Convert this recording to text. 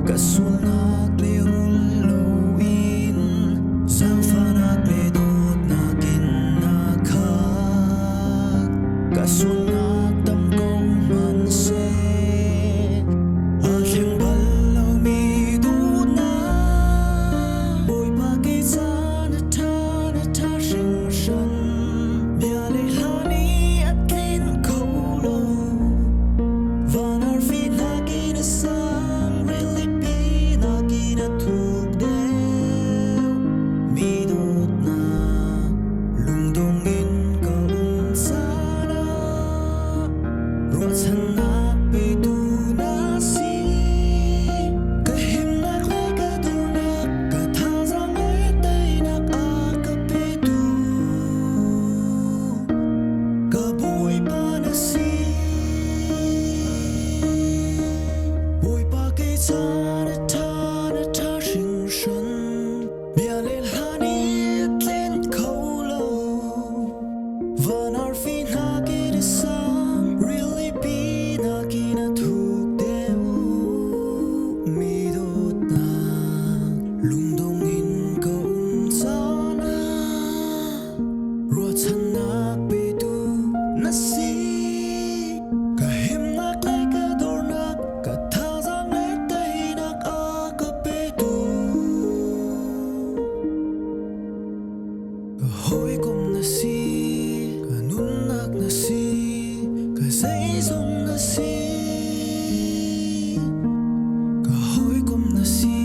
Kasunak liruloin Zafanak lidot na kinakak Kasunak tamkaw manse Asyang balaw midot na Boy pakita na ta shing shan Bialay hani at lin kolo Vanar fi lagi na sang Really pinagi na tugdew Midot na lungdongin ka unsana Ruat hanap ito na si Kahimnak lay kadurnak Katazang ay taynak akapitu Kaboy pa na si Boy pakita na ta shing shan Bialay hani at lin kolo Vanar fi lagi na sang Really pinagi na tugdew Midot na lungdongin ka unsana Ruat hanap ito na si Kahimnak lay kadurnak Katazang ay taynak akapitu Kahoy kum na si Kanunak na si Kasaysong na si Kahoy kum na si